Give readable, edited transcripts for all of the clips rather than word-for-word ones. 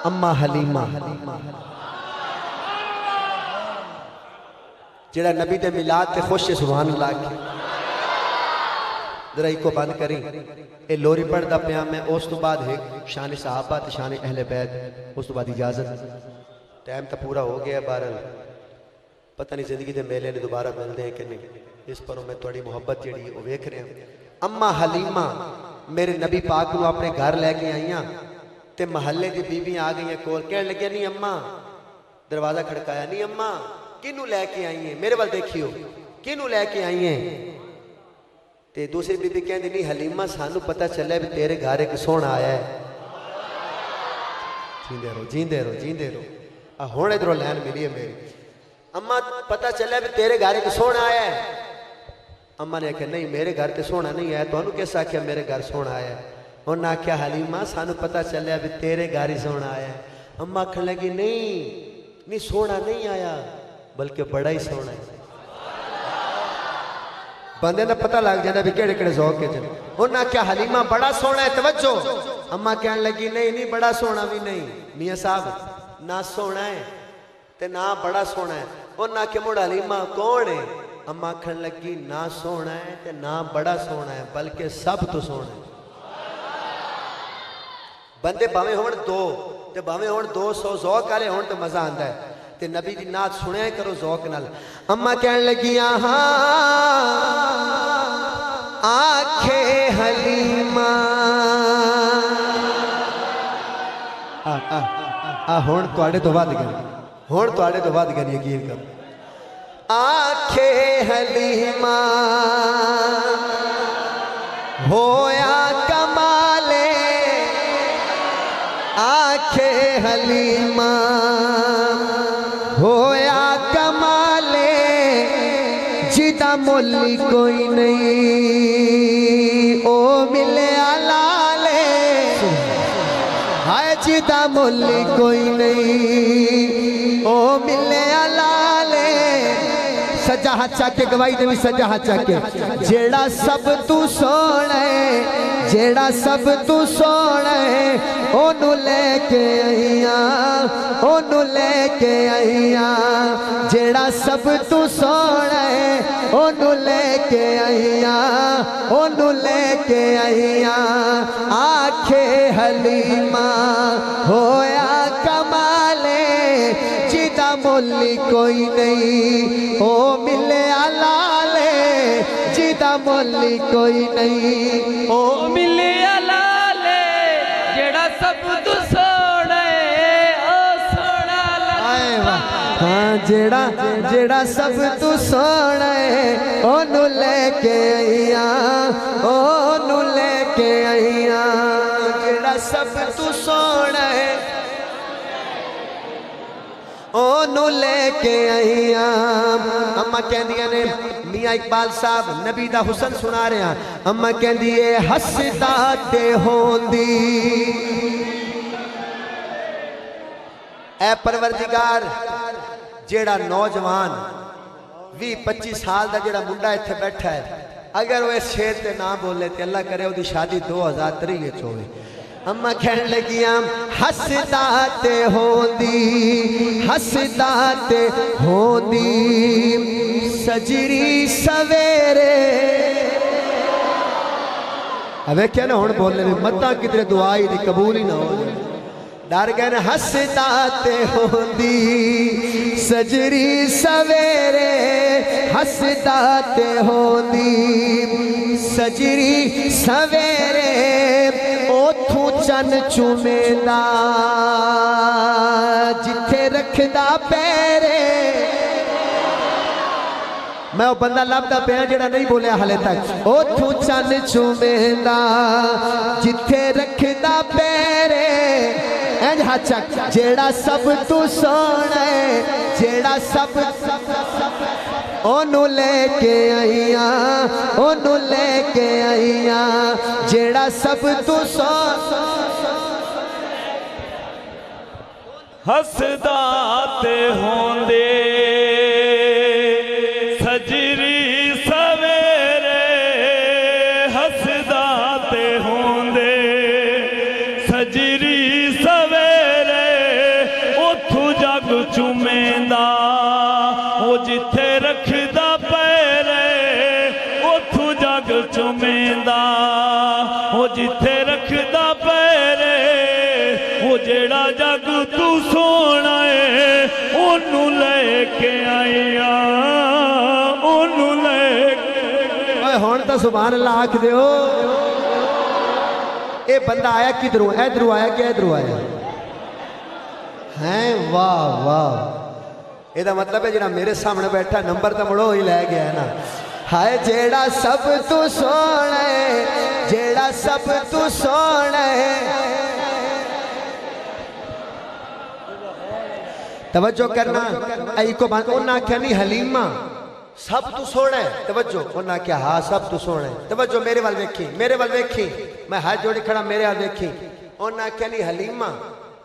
अम्मा हलीमा जेड़ा नबी दे मिलाद ते खुश है सुभान अल्लाह के जरा इको बंद करी ए लोरी पढ़दा पिया मैं उस तो बाद है शान सहाबा ते शान अहले बैत उस तो बाद इजाजत टाइम तो पूरा हो गया बहरहाल पता नहीं जिंदगी दे मेले ने दोबारा मिलते हैं कि नहीं इस पर मैं थोड़ी मोहब्बत जी वो वेख रहा अम्मा हलीमा मेरे नबी पाक को अपने घर लैके आईया ते महल्ले की बीबियां आ गई कोल कह लगे नहीं अम्मा दरवाजा खड़काया नहीं अम्मा किनू लैके आई है मेरे वाल देखियो किनू लैके आई है ते दूसरी बीबी कहती नहीं हलीमा सानू पता चला भी तेरे घर एक सोना आया है जींदे रहो जींदे रहो जींदे रहो हुण इधरों लैन मिली है मेरी अम्मा पता चला भी तेरे घर एक सोना आया है अम्मा ने आख्या नहीं मेरे घर ते सोना नहीं आया तुहानू किस आख्या मेरे घर सोना आया है उन्हें आख्या हलीमा सानू पता चलिया भी तेरे घर ही सोना आया है अम्मा आखन लगी नहीं सोना नहीं आया बल्कि बड़ा ही सोना है बंदे ने पता लग जाता भी केड़े केड़े ज़ौक़ के चले उन्हें आख्या हलीमा बड़ा सोना है तवज्जो अम्मा कहने लगी नहीं बड़ा सोना भी नहीं मियाँ साहब ना सोना है ते ना बड़ा सोना है उन्हें आख्या मुड़ हलीमा कौन है अम्मा आखन लगी ना सोना है ते ना बड़ा सोना है बल्कि सब तो सोना है बंदे भावें होण दो ते भावें होण 200 ज़ौक़ वाले होण ते मज़ा आंदा है ते नबी दी नात सुनिया करो ज़ौक़ नाल अम्मा कहन लगी आखे हलीमा हुण तुहाडे तो वध गए हुण तुहाडे तो वध गए यकीन करो आखे हलीमा होया कमाले आखे हलीमा होया कमाले जिदा मुल्ली कोई नहीं ओ मिले लाले हाय जिदा मुल्ली कोई नहीं ओ मिले लाले सजा हाथ चाके गवाही दे सजा हाथ चाके जेड़ा सब तू सोना है जेड़ा सब तू सोना है ओनू लेके आईया ओनू लेके आईया जेड़ा सब तू सोना है ओनू लेके आईया ओनू लेके आईया आखे हलीमा होया कमाले जिदा मुल्ली कोई नहीं ओ मिले लाले जिदा मुल्ली कोई नहीं ओ मिले लाले जेड़ा सब तू सोना ओ सोना लगदा हाँ जेड़ा सब तू सोना ओनू लेके आईया ओनू लेके आईया जेड़ा सब तू सोना ओनू लेके आईया अम्मा कहदियां ने मियाँ इकबाल साहब नबी दा हुसन सुना रहे हैं अम्मा कहदी है हसदा ते होंदी ऐ परवरदिगार जेड़ा नौजवान 20-25 साल दा जेड़ा मुंडा इत्थे बैठा है अगर वो इस शेर ते ना बोले ते अल्लाह करे उसदी शादी 2023 विच होवे अम्मा कहन लगियां हसदा ते होंदी सजरी सवेरे अबे क्या ना हुण बोलने में मत्ता किधरे दुआई दी कबूल ही ना हो डर गए न हसदा ते होंदी सजरी सवेरे हसदा ते होंदी सजरी सवेरे ओथू चन चुमेंदा जिथे रखदा पैरे मैं वो बंदा लभदा पिया जेड़ा नहीं बोलिया हाले तक ओथू चन चुमेंदा जिथे रखदा पैरे इंज हाथ चक जेड़ा सब तू सोना जेड़ा सब ओनू लेके आईया ओनू लेके आईया जेड़ा सब तू सोना हसदा ते होंदे सजरी सवेरे चुमेंदा ओ जिथे रखदा पैरे ओ जेड़ा जग तू सोना है ओनू लेके आईया ओनू लेके ओए हुण तां सुभान अल्लाह आख दिओ ये बंदा आया किधरों इधरों आया कि इधरों आया हैं वाह वाह ਇਹਦਾ मतलब है ਜਿਹੜਾ मेरे सामने बैठा नंबर तो मुड़ो ही लै गया है ना हाय जेड़ा सब तू सोना है जेड़ा सब तू सोना है तवज्जो करना आई को बात उन्हें आख्या नहीं हलीमा सब तू सोना है तवज्जो उन्हें आख्या हाँ सब तू सोना है तवज्जो मेरे वाल वेखी मैं हाथ जोड़ी खड़ा मेरे वाल वेखी उन्हें आख्या नहीं हलीमा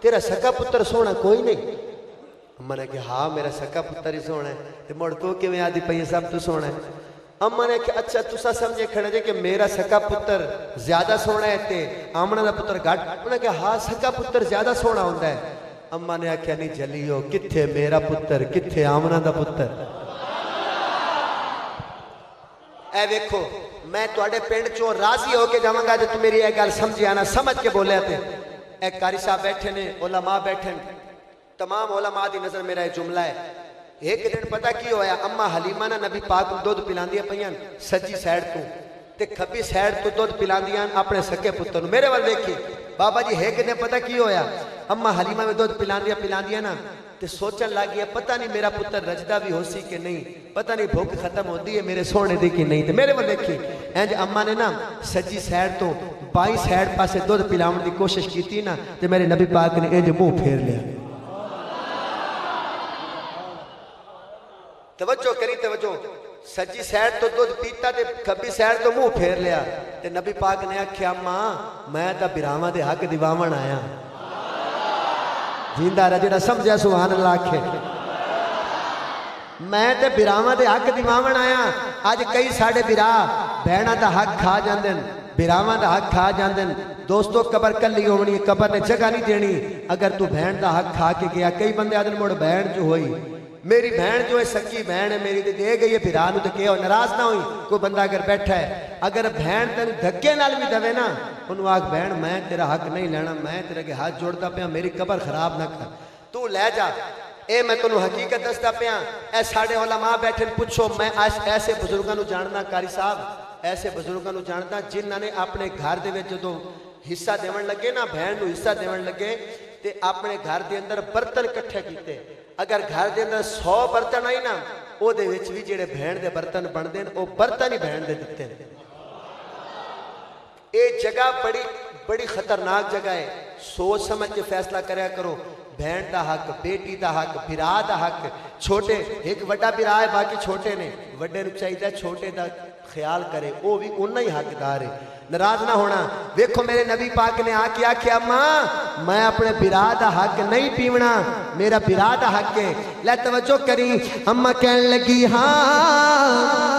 तेरा सका पुत्र सोना कोई नहीं अम्मा ने कहा हाँ मेरा सका पुत्र ही सोना है तो मुड़ तू किवें आदि पई सब तू सोना है अम्मा ने कहा अच्छा तुसा समझे खड़े जे कि मेरा सका पुत्र ज्यादा सोना है ते आमना दा पुत्र घट उन्हें कहा हाँ सका पुत्र ज्यादा सोना होता है अम्मा ने आख्या नहीं जलियो किथे मेरा पुत्र किथे आमना दा पुत्र ए वेखो मैं तुहाडे पिंड चों राजी होके जावांगा जे तू मेरी यह गल समझिया ना समझ के बोलिया ते ए कारी साहब बैठे ने उलमा बैठे ने तमाम उलमा दी नजर मेरा जुमला है एक दिन पता की होया अम्मा हलीमा ना नबी पाक को दूध पिलांदियां पईयां सज्जी साइड तो ते खब्बी साइड तो दूध पिलांदियां अपने सके पुत्र नु मेरे वाल देखी बाबा जी एक दिन पता की होया अम्मा हलीमा में दूध पिलांदियां ना ते सोचन लग गया पता नहीं मेरा पुत्र रजदा भी होसी कि नहीं पता नहीं भूख खत्म होती है मेरे सोने दी कि नहीं ते मेरे वाल देखी इंज अम्मा ने ना सज्जी साइड तो बाई साइड पासे दूध पिलावन की कोशिश की ना ते मेरे नबी पाक ने इंज मुंह फेर लिया तवज्जो करी तवज्जो सज्जी साइड तो दूध पीता ते खब्बी साइड तो मुंह फेर लिया ते नबी पाक ने आख्या अम्मा मैं तो बिरावां दे हक दिवावन आया जिंदा रहा जेड़ा समझा सुभान अल्लाह आखे मैं तो बिरावां दे हक दिवावन आया अज कई साडे बिरा भैणां दा हक खा जांदे बिरावां दा हक खा जांदे दोस्तों कबर कली होनी कबर ने जगह नहीं देनी अगर तू भैन दा हक खा के गया कई बंदे आदन मुड़ भैन जो होई मेरी बहन जो है सकी बहन है मेरी दे गई है फिरा तो कहो नाराज ना हुई कोई बंदा अगर बैठा है अगर बहन तेन धक्के नाल भी दवे ना उन्होंने आख बहन मैं तेरा हक नहीं लेना मैं तेरे के हाथ जोड़ता पाया मेरी कबर खराब ना कर तू ले जा ए मैं तेन हकीकत दसदा पाया ए साडे उलमा बैठे पूछो मैं ऐसे बुजुर्गों को जानना कारी साहब ऐसे बुजुर्गों को जानता जिन्होंने ने अपने घर दे विच जदों हिस्सा देवन लगे ना बहन को हिस्सा देवन लगे ते अपने घर के अंदर बर्तन इकट्ठे किए अगर घर के अंदर 100 बर्तन आई ना वो भी जेडे बहन के बर्तन बनते हैं वो बर्तन ही बहन के दिते हैं ये जगह बड़ी बड़ी खतरनाक जगह है सोच समझ के फैसला करया करो बहन का हक बेटी का हक बिरा का हक छोटे एक वड्डा बिरा है बाकी छोटे ने वड्डे नूं चाहिए छोटे का ख्याल करे वो भी उन्ना ही हकदार है नाराज ना होना देखो मेरे नबी पाक ने आके आख्या अम्मा मैं अपने बिरा का हक नहीं पीवना मेरा बिरा का हक है ले तवज्जो करी अम्मा कहन लगी हाँ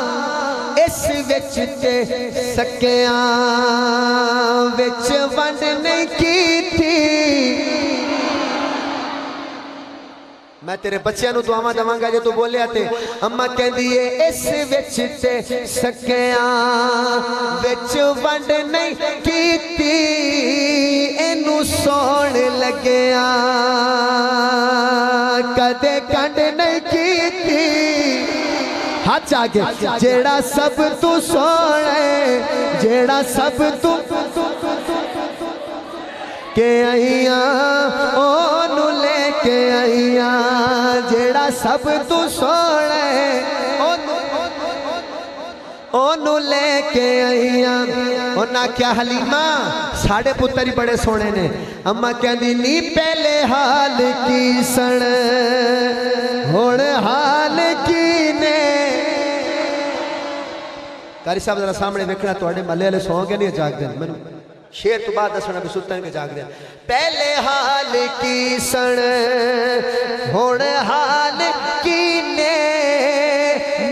इस विच ते सकियां विच वंड नहीं की थी मैं तेरे बच्चों को दुआवां देवांगा जो तू बोलिया ते अम्मा कहती है इस विच ते सकियां विच वंड नहीं कीती इनू सौण लगिया कदे कंड नहीं कीती हाथ जाके जेड़ा सब तू सोना जेड़ा सब तू के आईया ओनू लेके आईया जेड़ा सब तू सोना ओनू लेके आईया उन्हें क्या हलीमा साढ़े पुत्र ही बड़े सोने ने अम्मा कहती नी पहले हाल की सन हुण हाल की ने कारी साहब जरा सामने देखना थोड़े महल्ले वाले सौ के नहीं जागते मैनू शेर तो बाद दसना भी सुतन के जाग दिया पहले हाल की सन हुण हाल की ने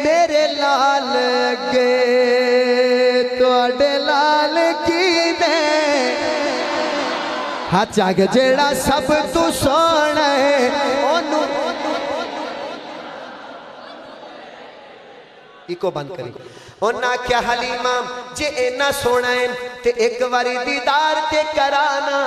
मेरे लाल अगे तुहाडे लाल की ने हाथ जाके जेड़ा सब तू सोना ओनू इको बंद करी انہاں کیا حلیمہ جے اینا سونا ہے تے ایک واری دیدار تے کرانا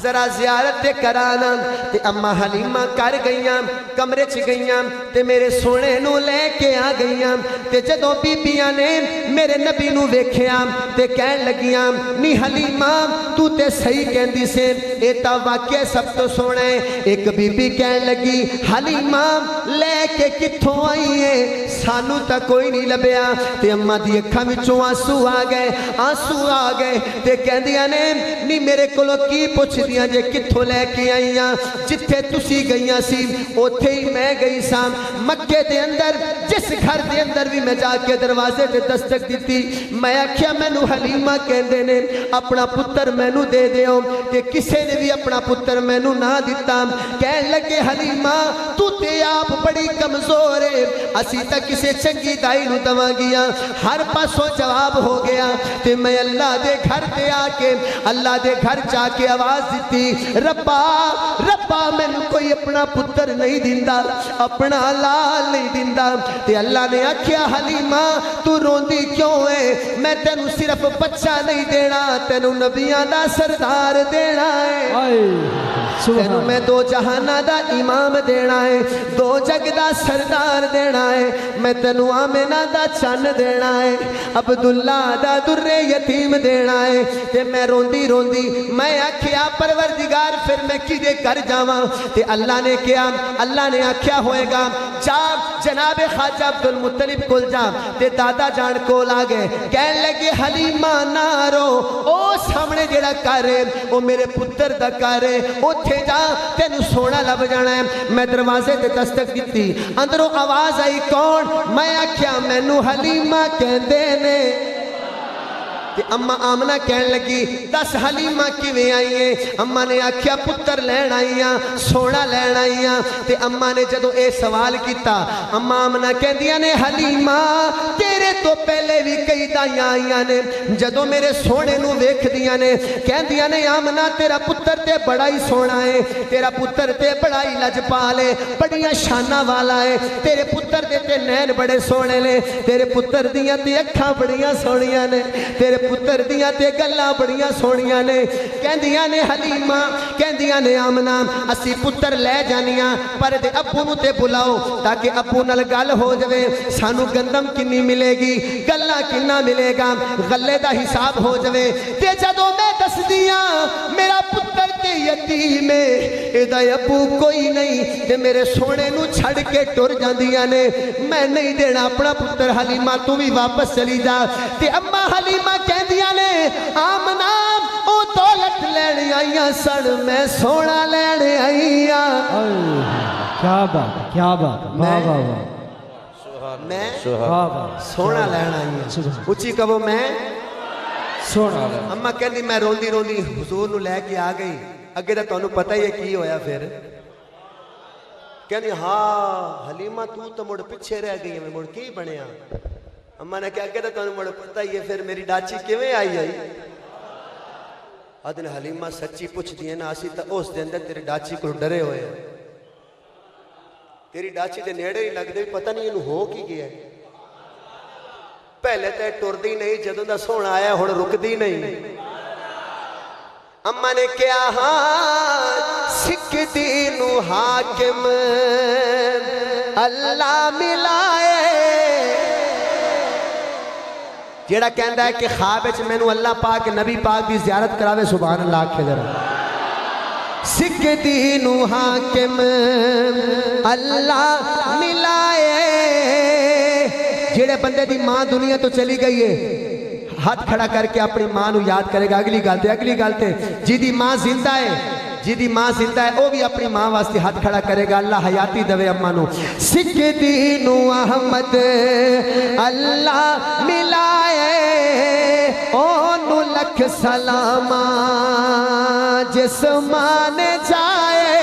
ذرا زیارت تے کرانا تے اما حلیمہ کر گئیاں کمرے چ گئیاں تے میرے سونے نو لے کے آ گئیاں تے جدوں بیبیاں نے میرے نبی نو ویکھیا تے کہن لگیاں نی حلیمہ تو تے صحیح کہندی سے اے تا واقعہ سب تو سونا ہے ایک بی بی کہن لگی حلیمہ لے کے کتھوں آئی ہے سانو تا کوئی نہیں لبیا تے اماں دی اکھاں وچوں آنسو آ گئے تے کہندیاں نے نی میرے کولوں کی پوچھ دیاں جے کتھوں لے کے آئیاں جتھے تسی گئیاں سی اوتھے ہی میں گئی ساں مکے دے اندر جس گھر دے اندر بھی میں جا کے دروازے تے دستک دیتی میں آکھیا مینوں حلیمہ کہندے نے اپنا پتر مینوں دے دیو تے کسے نے بھی اپنا پتر مینوں نہ دتا کہن لگے حلیمہ تو تے آپ بڑی کمزور ہے اسی تا کسے چنگی دائی نو دواں گیا ہر پاسوں جواب ہو گیا تے میں اللہ دے گھر تے آ کے اللہ دے گھر جا کے آواز دیتی ربا میں کوئی اپنا پتر نہیں دیندا اپنا لال نہیں دیندا تے اللہ نے آکھیا حلیمہ تو روندی کیوں ہے میں تینوں صرف بچہ نہیں دینا تینوں نبیاں دا سردار دینا ہے تینوں میں دو جہانہ دا امام دینا ہے دو جگ دا سردار دینا ہے میں تینوں آمنہ دا چن دینا ہے عبداللہ دا در یتیم دینا ہے تے میں روندی میں آکھیا پروردگار پھر میں کدے کر جاواں تے اللہ نے کیا اللہ نے آکھیا ہوئے گا جا جناب خواجہ عبدالمطلب کول جا تے دادا جان کول آ گئے کہن لگے حلیمہ نہ رو او سامنے جڑا گھر ہے او میرے پتر دا گھر ہے اوتھے جا تینوں سونا لب جانا ہے میں دروازے تے دستک دیتی اندروں آواز آئی کون میں آکھیا مینوں حلیمہ کہندے نے اماں آمنہ کہن لگی دس حلیمہ کیویں آئی ہیں اماں نے آکھیا پتر لین آئیاں سونا لین آئیاں تے اماں نے جدو اے سوال کیتا اماں آمنہ کہندیاں نے حلیمہ تیرے تو پہلے بھی کئی دائیاں آئیاں نے جدو میرے سونے نو ویکھ دیاں نے کہندیاں نے آمنہ تیرا پتر تے بڑا ہی سونا ہے تیرا پتر تے بڑا ہی لجپال ہے بڑیاں شانہ والا ہے تیرے پتر دے تے نین بڑے سونے لے تیرے پتر دیاں تے اکھاں بڑیاں سونیاں نے تیرے پتر دیاں تے گلاں بڑیاں سونیاں نے کہندیاں نے حلیمہ کہندیاں نے آمنہ اسی پتر لے جانیاں پر دے ابو نو تے بلاؤ تاکہ ابو نال گل ہو جوے سانو گندم کنی ملے گی گلاں کنہ ملے گا غلے دا حساب ہو جوے تے جدو میں دس دیاں میرا پتر تے یتیم ہے ادا ابو کوئی نہیں تے میرے سونے نو چھڑ کے ٹر جاندیاں نے میں نہیں دینا اپنا پتر حلیمہ تو بھی واپس چلی جا تے اما حلیمہ کہندیاں نے آمنہ او دولت لینے آئیاں سڑ میں سونا لینے آئیاں کیا بات میں سونا لینا آئیاں اچھی کہو میں سونا لینا اماں کہندی میں روندی حضور نو لے کے آ گئی اگے تا تانوں پتہ ہی ہے کی ہویا پھر کہندی ہاں حلیمہ تو مڑ پیچھے رہ گئی میں مڑ کی بنیا اماں نے کہا کہ تانوں مڑ پتہ ہی ہے پھر میری ڈاچی کیویں آئی آدن حلیمہ سچی پوچھ دیئے نا اسی تا اس دے اندر تیری ڈاچی کو ڈرے ہوئے تیری ڈاچی دے نیڑے ہی لگ دے پتہ نہیں انہوں ہو کی گیا پہلے تے ٹر دی نہیں جدوں دا سونا آیا ہن رک دی نہیں اماں نے کیا ہاں سکھ دینو حاکم اللہ ملائے جیڑا کہندہ ہے کہ خواب وچ مینوں اللہ پاک نبی پاک دی زیارت کراوے سبحان اللہ آکھے ذرا سکھ دینو حاکم اللہ ملائے جیڑے بندے دی ماں دنیا تو چلی گئی ہے ہاتھ کھڑا کر کے اپنی ماں نو یاد کرے گا اگلی گالتے جی دی ماں زندہ ہے وہ بھی اپنی ماں واسطے ہاتھ کھڑا کرے گا اللہ حیاتی دوے اماں نو سکھ دینو احمد اللہ ملائے اونو لکھ سلامہ جسمان جائے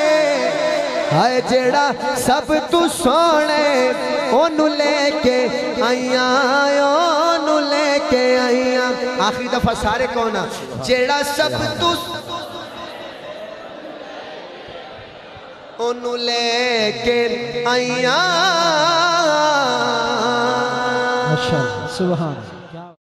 ہے جڑا سب تو سونے اونو لے کے آئیاں اونو لے کے آئیاں آخری دفعہ سارے کونا جڑا سب تو اونو لے کے آئیاں سبحان